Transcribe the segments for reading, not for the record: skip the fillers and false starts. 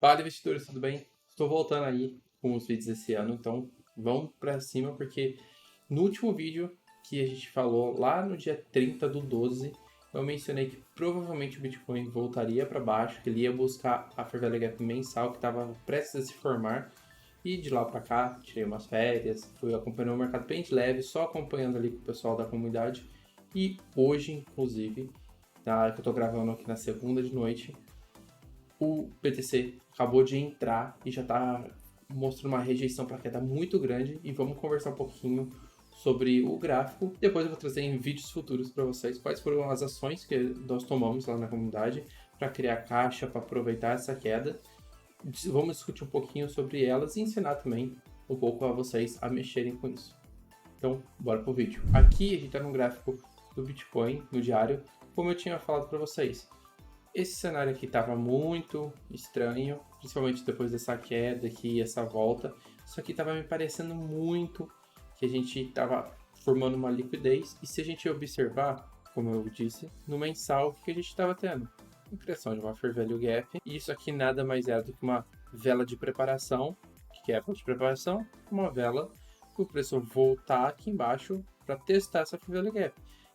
Fala, investidores, tudo bem? Estou voltando aí com os vídeos esse ano, então vamos para cima, porque no último vídeo que a gente falou lá no dia 30 do 12, eu mencionei que provavelmente o Bitcoin voltaria para baixo, que ele ia buscar a Fair Value Gap mensal que estava prestes a se formar, e de lá para cá tirei umas férias, fui acompanhando o mercado bem de leve, só acompanhando ali com o pessoal da comunidade, e hoje, inclusive, tá, que eu estou gravando aqui na segunda de noite, o BTC acabou de entrar e já está mostrando uma rejeição para queda muito grande e vamos conversar um pouquinho sobre o gráfico. Depois eu vou trazer em vídeos futuros para vocês quais foram as ações que nós tomamos lá na comunidade para criar caixa, para aproveitar essa queda. Vamos discutir um pouquinho sobre elas e ensinar também um pouco a vocês a mexerem com isso. Então, bora pro vídeo. Aqui a gente está no gráfico do Bitcoin, no diário, como eu tinha falado para vocês. Esse cenário aqui estava muito estranho, principalmente depois dessa queda aqui, essa volta. Isso aqui estava me parecendo muito que a gente estava formando uma liquidez. E se a gente observar, como eu disse, no mensal, o que a gente estava tendo? A criação de uma Fair Value Gap. E isso aqui nada mais é do que uma vela de preparação. O que é a vela de preparação? Uma vela para o preço voltar aqui embaixo para testar essa Fair Value Gap.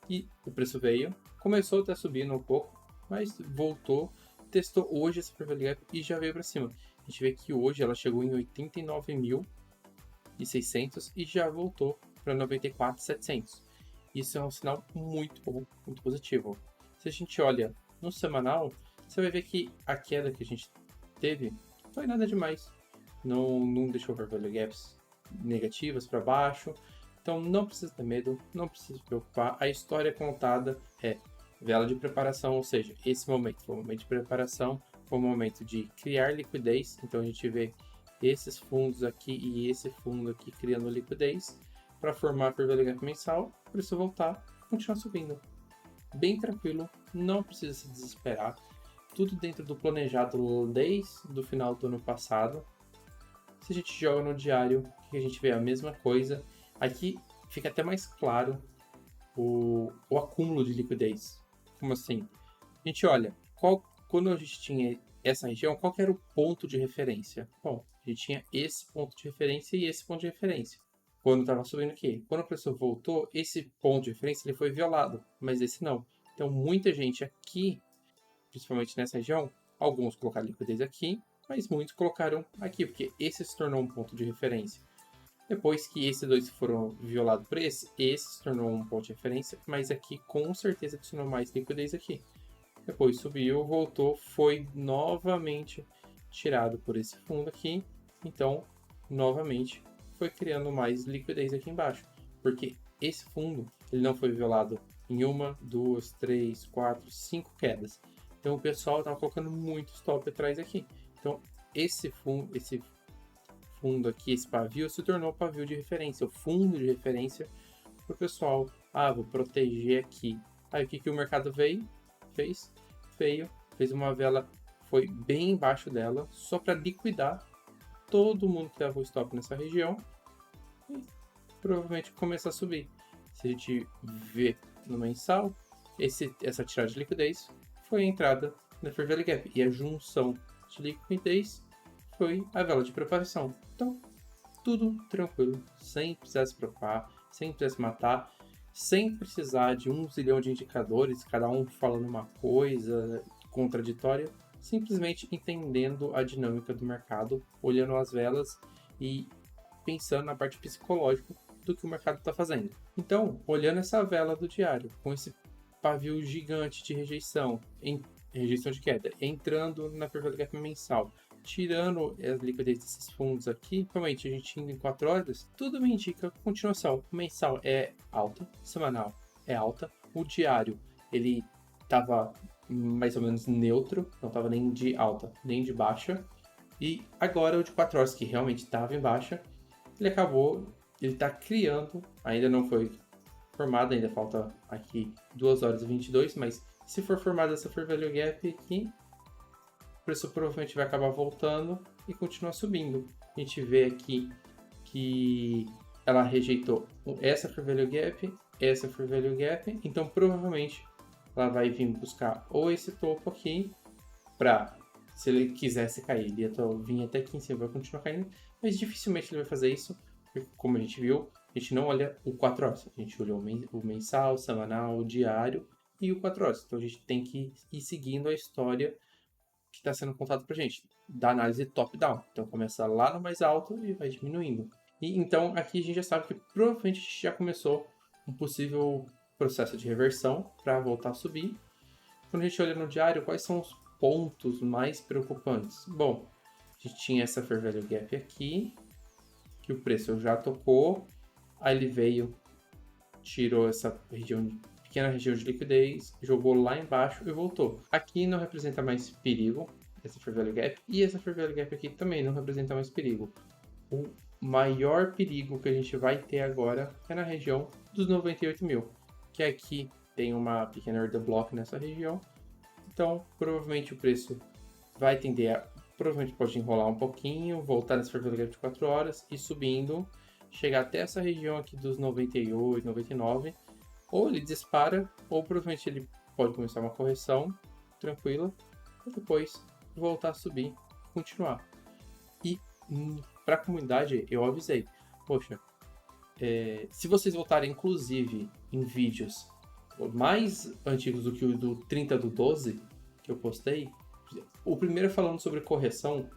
E o preço veio, começou até subindo um pouco, mas voltou, testou hoje essa Fair Value Gap e já veio para cima. A gente vê que hoje ela chegou em 89.600 e já voltou para 94.700. Isso é um sinal muito bom, muito positivo. Se a gente olha no semanal, você vai ver que a queda que a gente teve foi nada demais. Não deixou Fair Value Gaps negativas para baixo. Então não precisa ter medo, não precisa se preocupar. A história contada é vela de preparação, ou seja, esse momento foi um momento de preparação, foi um momento de criar liquidez. Então a gente vê esses fundos aqui e esse fundo aqui criando liquidez para formar a Fair Value Gap mensal, para isso voltar e continuar subindo. Bem tranquilo, não precisa se desesperar. Tudo dentro do planejado desde o final do ano passado. Se a gente joga no diário, a gente vê a mesma coisa. Aqui fica até mais claro o acúmulo de liquidez. Como assim? A gente olha, quando a gente tinha essa região, qual que era o ponto de referência? Bom, a gente tinha esse ponto de referência e esse ponto de referência. Quando estava subindo aqui. Quando a pessoa voltou, esse ponto de referência ele foi violado, mas esse não. Então, muita gente aqui, principalmente nessa região, alguns colocaram liquidez aqui, mas muitos colocaram aqui, porque esse se tornou um ponto de referência. Depois que esses dois foram violados por esse se tornou um ponto de referência, mas aqui com certeza adicionou mais liquidez aqui. Depois subiu, voltou, foi novamente tirado por esse fundo aqui, então novamente foi criando mais liquidez aqui embaixo, porque esse fundo ele não foi violado em uma, duas, três, quatro, cinco quedas. Então o pessoal estava colocando muito stop atrás aqui. Então esse fundo aqui, esse pavio, se tornou pavio de referência, o fundo de referência para o pessoal. Ah, vou proteger aqui. Aí o que o mercado fez? Fez uma vela, foi bem embaixo dela, só para liquidar todo mundo que dava o stop nessa região e provavelmente começar a subir. Se a gente vê no mensal, essa tirada de liquidez foi a entrada na Fair Value Gap e a junção de liquidez foi a vela de preparação. Então, tudo tranquilo, sem precisar se preocupar, sem precisar se matar, sem precisar de 1 zilhão de indicadores, cada um falando uma coisa contraditória, simplesmente entendendo a dinâmica do mercado, olhando as velas e pensando na parte psicológica do que o mercado está fazendo. Então, olhando essa vela do diário, com esse pavio gigante de rejeição de queda, entrando na Fair Value Gap mensal, tirando a liquidez desses fundos aqui, principalmente a gente indo em 4 horas, tudo me indica continuação. O mensal é alta, semanal é alta, o diário ele estava mais ou menos neutro, não estava nem de alta nem de baixa, e agora o de 4 horas que realmente estava em baixa, ele está criando, ainda não foi formado, ainda falta aqui 2 horas e 22, mas se for formada essa Fair Value Gap aqui, o preço provavelmente vai acabar voltando e continuar subindo. A gente vê aqui que ela rejeitou essa Fair Value Gap, essa Fair Value Gap, então provavelmente ela vai vir buscar ou esse topo aqui para Se ele quisesse cair, ele ia vir até aqui em cima, vai continuar caindo, mas dificilmente ele vai fazer isso, porque, como a gente viu, a gente não olha o 4 horas, a gente olha o mensal, o semanal, o diário e o 4 horas. Então a gente tem que ir seguindo a história que está sendo contada pra gente, da análise top-down. Então começa lá no mais alto e vai diminuindo. E então aqui a gente já sabe que provavelmente a gente já começou um possível processo de reversão para voltar a subir. Quando a gente olha no diário, quais são os pontos mais preocupantes? Bom, a gente tinha essa Fair Value Gap aqui, que o preço já tocou, aí ele veio, tirou essa pequena região de liquidez, jogou lá embaixo e voltou. Aqui não representa mais perigo, essa Fair Value Gap, e essa Fair Value Gap aqui também não representa mais perigo. O maior perigo que a gente vai ter agora é na região dos 98 mil, que aqui tem uma pequena order block nessa região, então provavelmente o preço vai tender a, provavelmente pode enrolar um pouquinho, voltar nesse Fair Value Gap de 4 horas e subindo, chegar até essa região aqui dos 98, 99, ou ele dispara, ou provavelmente ele pode começar uma correção tranquila, e depois voltar a subir e continuar. E para a comunidade eu avisei, poxa, se vocês voltarem inclusive em vídeos mais antigos do que o do 30/12 que eu postei, o primeiro falando sobre correção,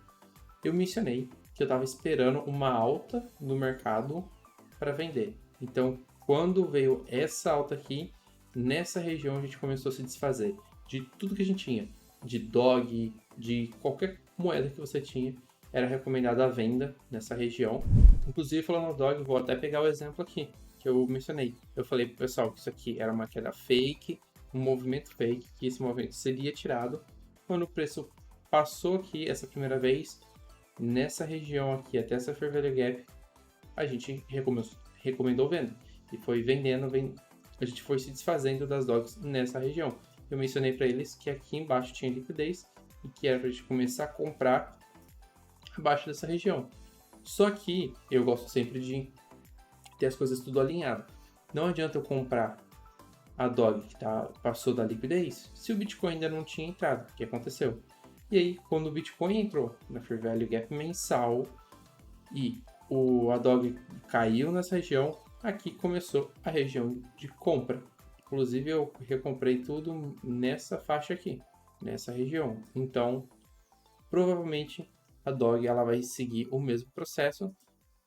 eu mencionei que eu estava esperando uma alta no mercado para vender. Então, quando veio essa alta aqui, nessa região a gente começou a se desfazer de tudo que a gente tinha, de dog, de qualquer moeda que você tinha, era recomendada a venda nessa região. Inclusive, falando no dog, vou até pegar o exemplo aqui que eu mencionei. Eu falei pro pessoal que isso aqui era uma queda fake, um movimento fake, que esse movimento seria tirado quando o preço passou aqui essa primeira vez, nessa região aqui, até essa Fair Value Gap, a gente recomendou venda. E foi vendendo, a gente foi se desfazendo das dogs nessa região. Eu mencionei para eles que aqui embaixo tinha liquidez e que era para a gente começar a comprar abaixo dessa região. Só que eu gosto sempre de ter as coisas tudo alinhado. Não adianta eu comprar a dog que passou da liquidez se o Bitcoin ainda não tinha entrado. O que aconteceu? E aí, quando o Bitcoin entrou na Fair Value Gap mensal e a dog caiu nessa região, aqui começou a região de compra. Inclusive, eu recomprei tudo nessa faixa aqui, nessa região. Então, provavelmente a dog ela vai seguir o mesmo processo.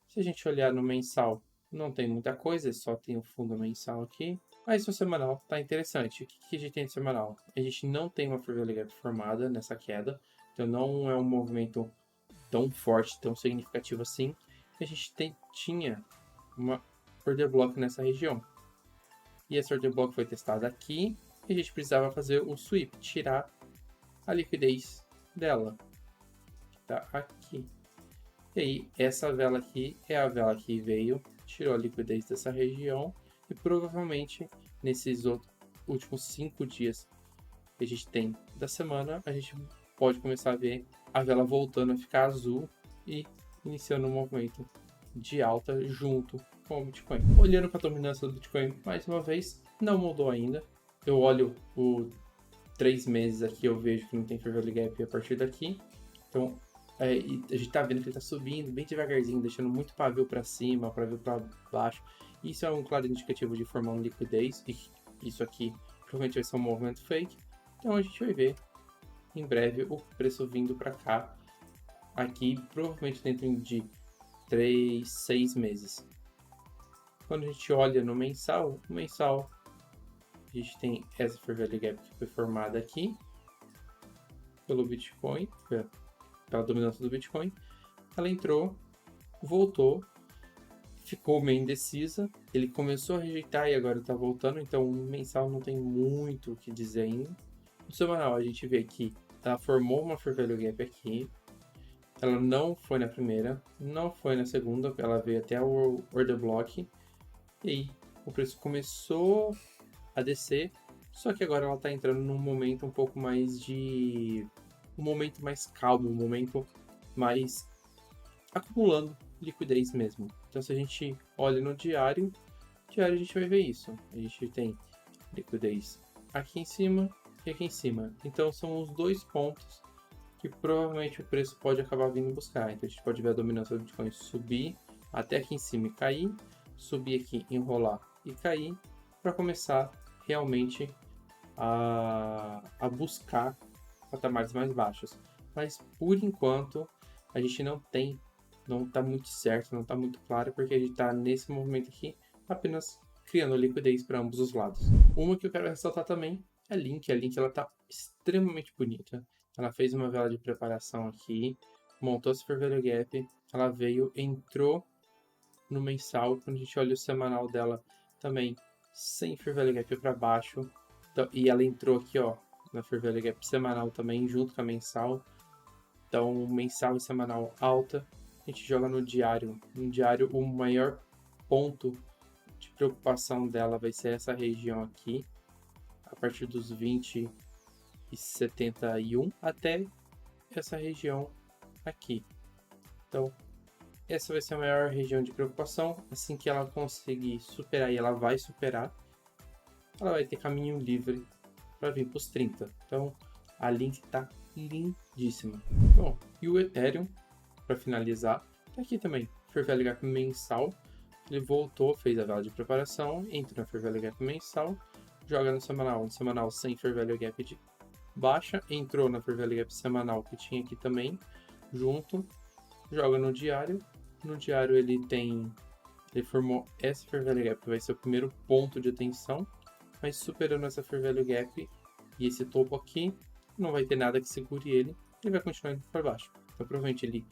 Se a gente olhar no mensal, não tem muita coisa, só tem o fundo mensal aqui. Mas no semanal tá interessante. O que a gente tem no semanal? A gente não tem uma Fair Value Gap formada nessa queda, então não é um movimento tão forte, tão significativo assim. A gente tinha uma order block nessa região. E essa order block foi testada aqui e a gente precisava fazer o sweep, tirar a liquidez dela, que tá aqui. E aí, essa vela aqui é a vela que veio, tirou a liquidez dessa região e provavelmente nesses últimos 5 dias que a gente tem da semana, a gente pode começar a ver a vela voltando a ficar azul e iniciando um movimento de alta junto com o Bitcoin. Olhando para a dominância do Bitcoin mais uma vez, não mudou ainda. Eu olho o 3 meses aqui, eu vejo que não tem Fair Value Gap a partir daqui. Então, e a gente está vendo que ele está subindo bem devagarzinho, deixando muito pavio para cima, pavio para baixo. Isso é um claro indicativo de formar uma liquidez, e isso aqui provavelmente vai ser um movimento fake. Então a gente vai ver em breve o preço vindo para cá, aqui provavelmente dentro de 3, 6 meses. Quando a gente olha no mensal, a gente tem essa Fair Value Gap que foi formada aqui pelo Bitcoin, pela dominância do Bitcoin. Ela entrou, voltou, ficou meio indecisa, ele começou a rejeitar e agora está voltando, então o mensal não tem muito o que dizer ainda. No semanal a gente vê que ela formou uma Fair Value Gap aqui, ela não foi na primeira, não foi na segunda, ela veio até o order block, e aí o preço começou a descer, só que agora ela está entrando num momento um pouco mais um momento mais calmo, um momento mais acumulando liquidez mesmo. Então se a gente olha no diário a gente vai ver isso. A gente tem liquidez aqui em cima e aqui em cima. Então são os dois pontos que provavelmente o preço pode acabar vindo buscar. Então a gente pode ver a dominância do Bitcoin subir até aqui em cima e cair, subir aqui, enrolar e cair, para começar realmente a buscar patamares mais baixos. Mas por enquanto a gente não está muito certo, não está muito claro, porque a gente está nesse movimento aqui apenas criando liquidez para ambos os lados. Uma que eu quero ressaltar também é a Link. A Link ela está extremamente bonita. Ela fez uma vela de preparação aqui, montou esse Fair Value Gap, ela veio, entrou no mensal. Quando a gente olha o semanal dela também, sem Fair Value Gap para baixo. Então, e ela entrou aqui, ó, na Fair Value Gap semanal também, junto com a mensal. Então, mensal e semanal alta. A gente joga no diário. No diário, o maior ponto de preocupação dela vai ser essa região aqui, a partir dos 20 e 71 até essa região aqui. Então, essa vai ser a maior região de preocupação. Assim que ela conseguir superar, e ela vai superar, ela vai ter caminho livre para vir para os 30. Então, a Link está lindíssima. Bom, e o Ethereum, para finalizar, tá aqui também. Fair Value Gap mensal. Ele voltou, fez a vela de preparação, entra no Fair Value Gap mensal, joga no semanal sem Fair Value Gap de baixa, entrou na Fair Value Gap semanal que tinha aqui também, junto, joga no diário. No diário ele formou essa Fair Value Gap, que vai ser o primeiro ponto de atenção, mas superando essa Fair Value Gap e esse topo aqui, não vai ter nada que segure ele vai continuar indo para baixo. Então provavelmente ele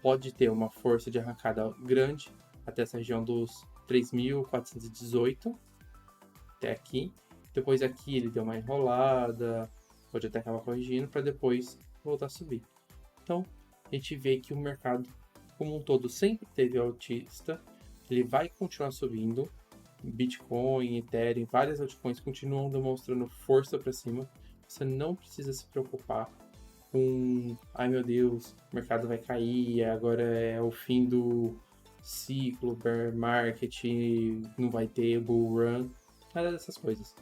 pode ter uma força de arrancada grande até essa região dos 3.418 até aqui. Depois aqui ele deu uma enrolada, pode até acabar corrigindo para depois voltar a subir. Então a gente vê que o mercado como um todo sempre teve altista, ele vai continuar subindo. Bitcoin, Ethereum, várias altcoins continuam demonstrando força para cima. Você não precisa se preocupar com, ai meu Deus, o mercado vai cair, agora é o fim do ciclo, bear market, não vai ter bull run, nada dessas coisas.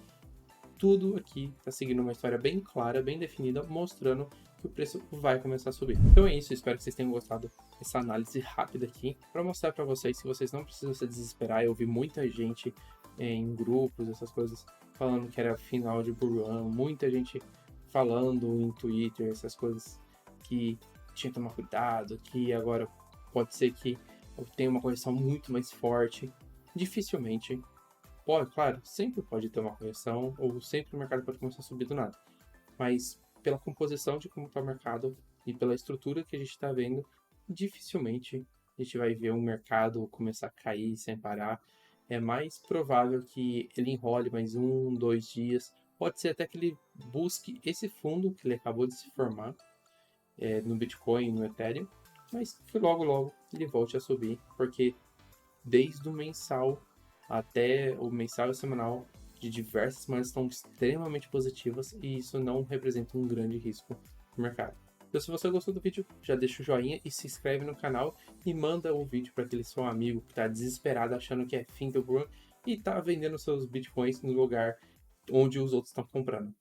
Tudo aqui está seguindo uma história bem clara, bem definida, mostrando que o preço vai começar a subir. Então é isso, espero que vocês tenham gostado dessa análise rápida aqui, para mostrar para vocês que vocês não precisam se desesperar. Eu vi muita gente em grupos, essas coisas, falando que era final de bull run, muita gente falando em Twitter, essas coisas, que tinha que tomar cuidado, que agora pode ser que tenha uma correção muito mais forte. Dificilmente, pode, claro, sempre pode ter uma correção, ou sempre o mercado pode começar a subir do nada, mas pela composição de como está o mercado e pela estrutura que a gente está vendo, dificilmente a gente vai ver um mercado começar a cair sem parar. É mais provável que ele enrole mais 1, 2 dias. Pode ser até que ele busque esse fundo que ele acabou de se formar no Bitcoin, no Ethereum, mas que logo ele volte a subir, porque desde o mensal até o mensal e o semanal de diversas semanas estão extremamente positivas e isso não representa um grande risco no mercado. Então, se você gostou do vídeo, já deixa o joinha e se inscreve no canal e manda o vídeo para aquele seu amigo que está desesperado achando que é fim do bull e está vendendo seus bitcoins no lugar onde os outros estão comprando.